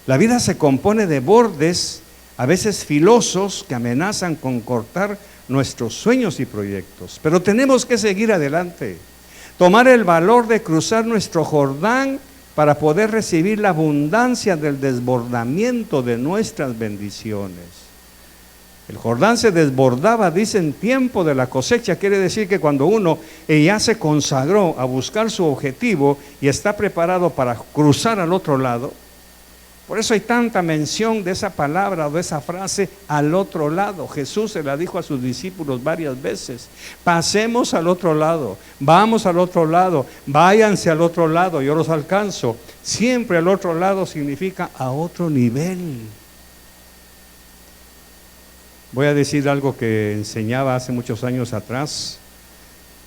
La vida se compone de bordes, a veces filosos, que amenazan con cortar nuestros sueños y proyectos. Pero tenemos que seguir adelante, tomar el valor de cruzar nuestro Jordán para poder recibir la abundancia del desbordamiento de nuestras bendiciones. El Jordán se desbordaba, dice, en tiempo de la cosecha. Quiere decir que cuando uno ya se consagró a buscar su objetivo y está preparado para cruzar al otro lado. Por eso hay tanta mención de esa palabra o de esa frase, al otro lado. Jesús se la dijo a sus discípulos varias veces: pasemos al otro lado, vamos al otro lado, váyanse al otro lado, yo los alcanzo. Siempre al otro lado significa a otro nivel. Voy a decir algo que enseñaba hace muchos años atrás,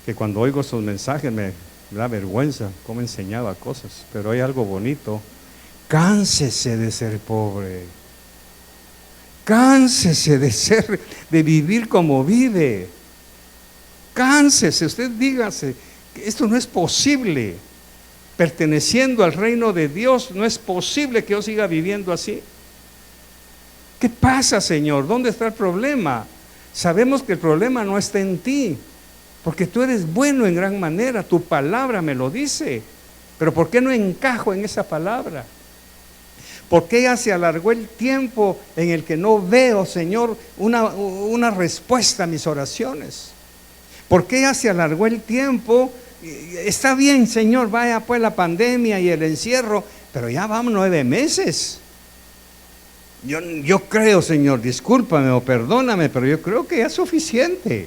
que cuando oigo esos mensajes me da vergüenza cómo enseñaba cosas, pero hay algo bonito. Cánsese de ser pobre. Cánsese de vivir como vive. Cánsese, usted dígase que esto no es posible. Perteneciendo al reino de Dios, no es posible que yo siga viviendo así. ¿Qué pasa, Señor? ¿Dónde está el problema? Sabemos que el problema no está en ti, porque tú eres bueno en gran manera, tu palabra me lo dice. Pero ¿por qué no encajo en esa palabra? ¿Por qué ya se alargó el tiempo en el que no veo, Señor, una respuesta a mis oraciones? ¿Por qué ya se alargó el tiempo? Está bien, Señor, vaya pues la pandemia y el encierro, pero ya vamos 9 meses. Yo creo, Señor, discúlpame o perdóname, pero yo creo que ya es suficiente.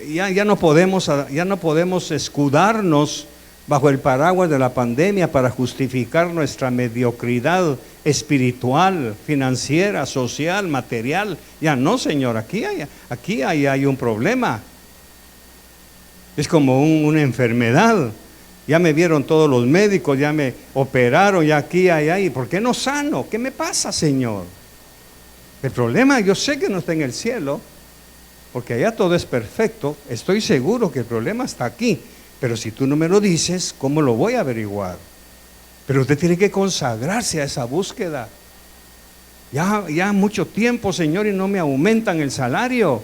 Ya no podemos escudarnos bajo el paraguas de la pandemia para justificar nuestra mediocridad espiritual, financiera, social, material. Ya no, Señor, aquí hay un problema. Es como una enfermedad. Ya me vieron todos los médicos, ya me operaron, ya aquí, allá. ¿Y por qué no sano? ¿Qué me pasa, Señor? El problema, yo sé que no está en el cielo, porque allá todo es perfecto. Estoy seguro que el problema está aquí. Pero si tú no me lo dices, ¿cómo lo voy a averiguar? Pero usted tiene que consagrarse a esa búsqueda. Ya mucho tiempo, Señor, y no me aumentan el salario.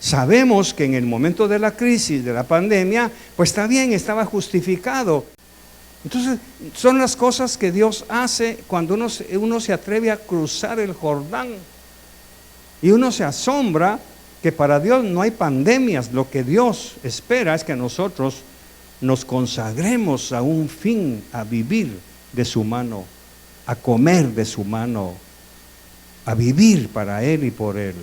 Sabemos que en el momento de la crisis, de la pandemia, pues está bien, estaba justificado. Entonces, son las cosas que Dios hace cuando uno se atreve a cruzar el Jordán. Y uno se asombra que para Dios no hay pandemias. Lo que Dios espera es que nosotros nos consagremos a un fin, a vivir de su mano, a comer de su mano, a vivir para Él y por Él.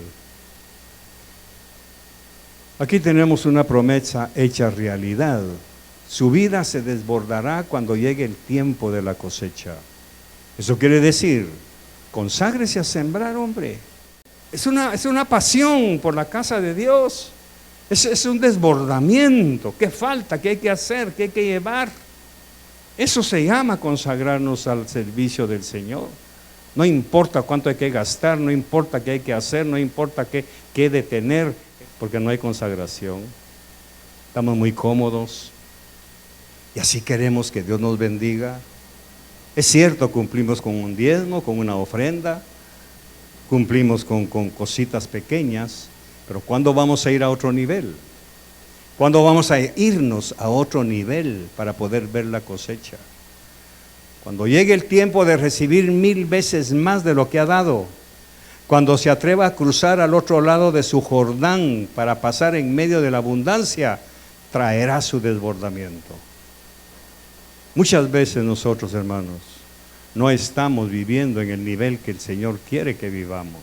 Aquí tenemos una promesa hecha realidad. Su vida se desbordará cuando llegue el tiempo de la cosecha. Eso quiere decir, conságrese a sembrar, hombre. Es una pasión por la casa de Dios. Es un desbordamiento. ¿Qué falta? ¿Qué hay que hacer? ¿Qué hay que llevar? Eso se llama consagrarnos al servicio del Señor. No importa cuánto hay que gastar, no importa qué hay que hacer, no importa qué detener, porque no hay consagración. Estamos muy cómodos y así queremos que Dios nos bendiga. Es cierto, cumplimos con un diezmo, con una ofrenda, cumplimos con cositas pequeñas, pero ¿cuándo vamos a ir a otro nivel? ¿Cuándo vamos a irnos a otro nivel para poder ver la cosecha? Cuando llegue el tiempo de recibir 1000 veces más de lo que ha dado, cuando se atreva a cruzar al otro lado de su Jordán para pasar en medio de la abundancia, traerá su desbordamiento. Muchas veces nosotros, hermanos, no estamos viviendo en el nivel que el Señor quiere que vivamos.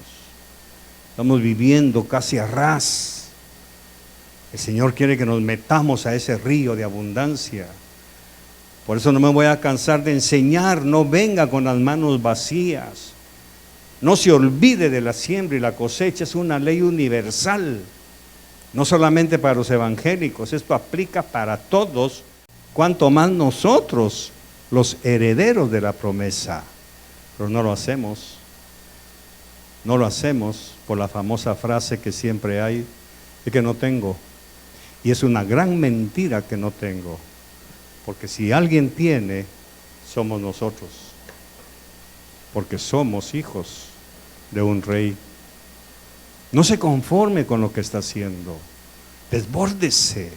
Estamos viviendo casi a ras. El Señor quiere que nos metamos a ese río de abundancia. Por eso no me voy a cansar de enseñar, no venga con las manos vacías. No se olvide de la siembra y la cosecha, es una ley universal. No solamente para los evangélicos, esto aplica para todos, cuanto más nosotros, los herederos de la promesa. Pero no lo hacemos. No lo hacemos por la famosa frase que siempre hay, de que no tengo. Y es una gran mentira que no tengo. Porque si alguien tiene, somos nosotros. Porque somos hijos de un rey. No se conforme con lo que está haciendo. Desbórdese.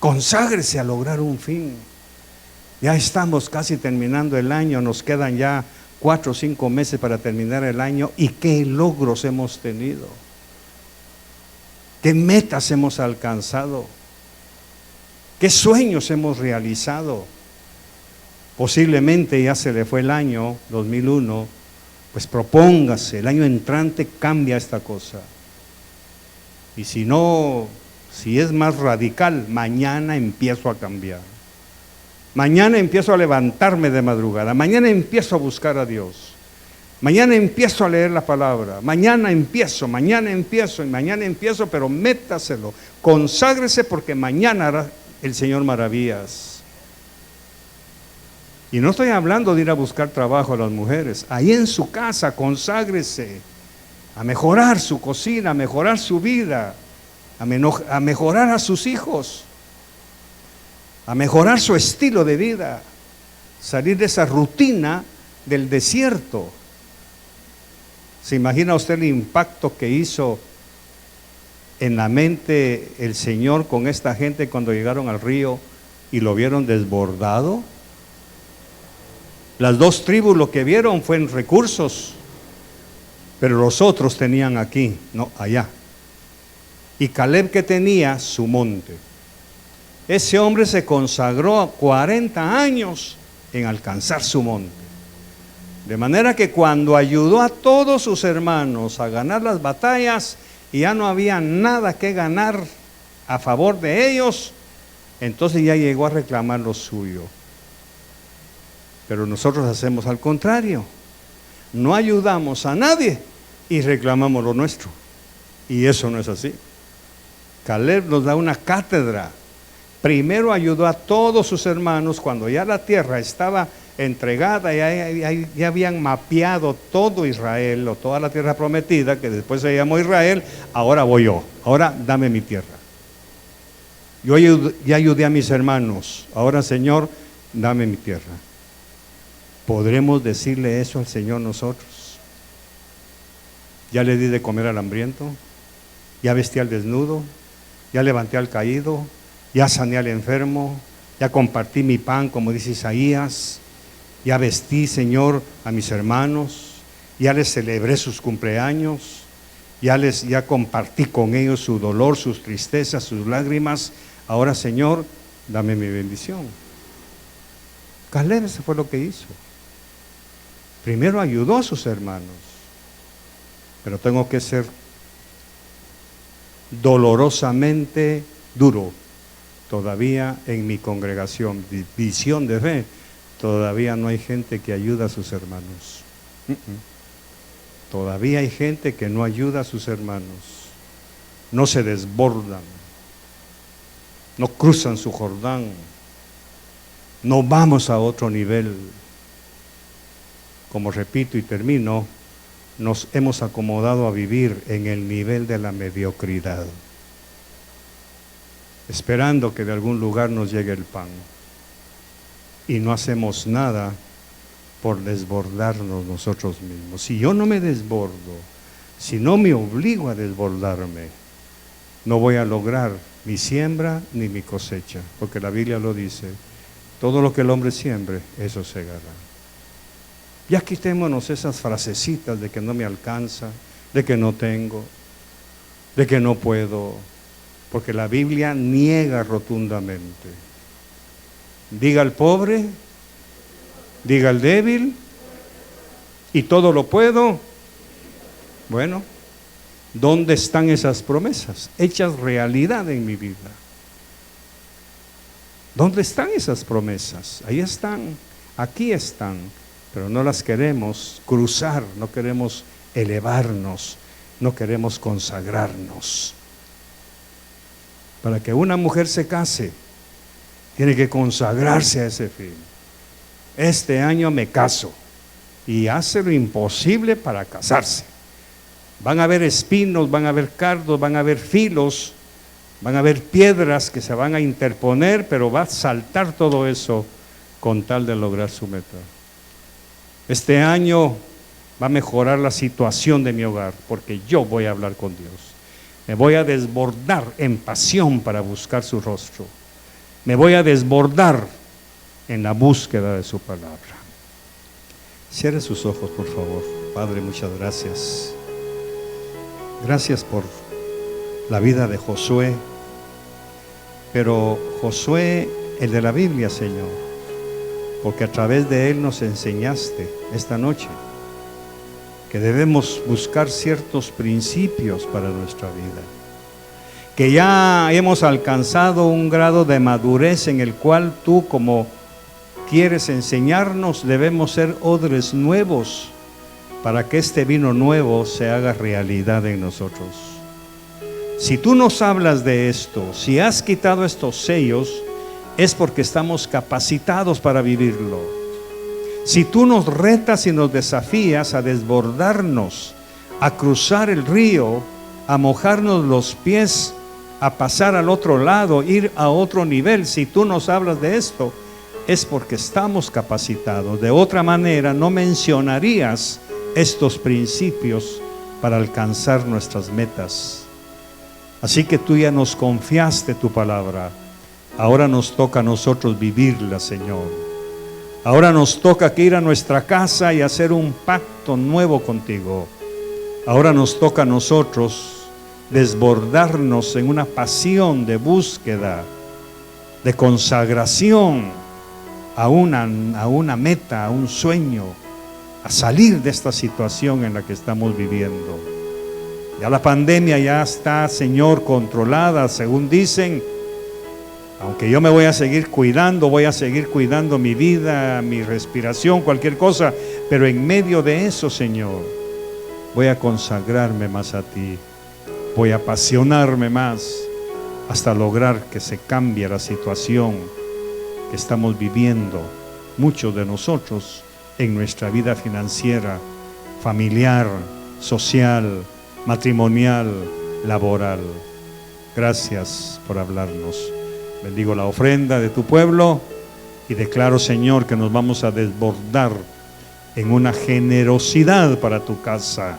Conságrese a lograr un fin. Ya estamos casi terminando el año. Nos quedan ya 4 o 5 meses para terminar el año. ¿Y qué logros hemos tenido? ¿Qué metas hemos alcanzado? ¿Qué sueños hemos realizado? Posiblemente ya se le fue el año 2001, pues propóngase, el año entrante cambia esta cosa. Y si no, si es más radical, mañana empiezo a cambiar. Mañana empiezo a levantarme de madrugada, mañana empiezo a buscar a Dios. Mañana empiezo a leer la palabra, mañana empiezo, pero métaselo, conságrese porque mañana hará el Señor maravillas. Y no estoy hablando de ir a buscar trabajo a las mujeres, ahí en su casa conságrese a mejorar su cocina, a mejorar su vida, a mejorar a sus hijos, a mejorar su estilo de vida, salir de esa rutina del desierto. ¿Se imagina usted el impacto que hizo en la mente el Señor con esta gente cuando llegaron al río y lo vieron desbordado? Las 2 tribus lo que vieron fueron recursos, pero los otros tenían aquí, no allá. Y Caleb, que tenía su monte. Ese hombre se consagró 40 años en alcanzar su monte. De manera que cuando ayudó a todos sus hermanos a ganar las batallas y ya no había nada que ganar a favor de ellos, entonces ya llegó a reclamar lo suyo. Pero nosotros hacemos al contrario. No ayudamos a nadie y reclamamos lo nuestro. Y eso no es así. Caleb nos da una cátedra. Primero ayudó a todos sus hermanos cuando ya la tierra estaba entregada, ya habían mapeado todo Israel o toda la tierra prometida, que después se llamó Israel. Ahora voy yo, ahora dame mi tierra. Yo ya ayudé a mis hermanos, ahora Señor, dame mi tierra. ¿Podremos decirle eso al Señor nosotros? Ya le di de comer al hambriento, ya vestí al desnudo, ya levanté al caído, ya sané al enfermo, ya compartí mi pan, como dice Isaías. Ya vestí, Señor, a mis hermanos, ya les celebré sus cumpleaños, ya compartí con ellos su dolor, sus tristezas, sus lágrimas. Ahora, Señor, dame mi bendición. Caleb, eso fue lo que hizo. Primero ayudó a sus hermanos, pero tengo que ser dolorosamente duro todavía en mi congregación, visión de fe. todavía no hay gente que ayuda a sus hermanos. Todavía hay gente que no ayuda a sus hermanos. No se desbordan, no cruzan su Jordán, no vamos a otro nivel. Como repito y termino, nos hemos acomodado a vivir en el nivel de la mediocridad, esperando que de algún lugar nos llegue el pan, y no hacemos nada por desbordarnos nosotros mismos. Si yo no me desbordo, si no me obligo a desbordarme, no voy a lograr mi siembra ni mi cosecha, porque la Biblia lo dice: todo lo que el hombre siembre, eso segará. Ya quitémonos esas frasecitas de que no me alcanza, de que no tengo, de que no puedo, porque la Biblia niega rotundamente. Diga al pobre, diga al débil, y todo lo puedo. Bueno, ¿dónde están esas promesas hechas realidad en mi vida? ¿Dónde están esas promesas? Ahí están, aquí están, pero no las queremos cruzar, no queremos elevarnos, no queremos consagrarnos. Para que una mujer se case, tiene que consagrarse a ese fin. Este año me caso, y hace lo imposible para casarse. Van a haber espinos, van a haber cardos, van a haber filos, van a haber piedras que se van a interponer, pero va a saltar todo eso con tal de lograr su meta. Este año va a mejorar la situación de mi hogar, porque yo voy a hablar con Dios. Me voy a desbordar en pasión para buscar su rostro. Me voy a desbordar en la búsqueda de su palabra. Cierre sus ojos, por favor. Padre, muchas gracias. Gracias por la vida de Josué, pero Josué, el de la Biblia, Señor, porque a través de él nos enseñaste esta noche que debemos buscar ciertos principios para nuestra vida, que ya hemos alcanzado un grado de madurez en el cual tú, como quieres enseñarnos, debemos ser odres nuevos para que este vino nuevo se haga realidad en nosotros. Si tú nos hablas de esto, si has quitado estos sellos, es porque estamos capacitados para vivirlo. Si tú nos retas y nos desafías a desbordarnos, a cruzar el río, a mojarnos los pies, a pasar al otro lado, ir a otro nivel, si tú nos hablas de esto, es porque estamos capacitados. De otra manera no mencionarías estos principios para alcanzar nuestras metas. Así que tú ya nos confiaste tu palabra. Ahora nos toca a nosotros vivirla, Señor. Ahora nos toca que ir a nuestra casa y hacer un pacto nuevo contigo. Ahora nos toca a nosotros desbordarnos en una pasión de búsqueda, de consagración a una meta, a un sueño, a salir de esta situación en la que estamos viviendo. Ya la pandemia ya está, Señor, controlada, según dicen. Aunque yo me voy a seguir cuidando mi vida, mi respiración, cualquier cosa, pero en medio de eso, Señor, voy a consagrarme más a ti, voy a apasionarme más hasta lograr que se cambie la situación que estamos viviendo, muchos de nosotros, en nuestra vida financiera, familiar, social, matrimonial, laboral. Gracias por hablarnos. Bendigo la ofrenda de tu pueblo y declaro, Señor, que nos vamos a desbordar en una generosidad para tu casa,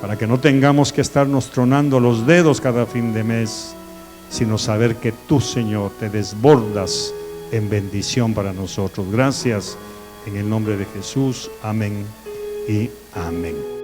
para que no tengamos que estarnos tronando los dedos cada fin de mes, sino saber que tú, Señor, te desbordas en bendición para nosotros. Gracias en el nombre de Jesús. Amén y amén.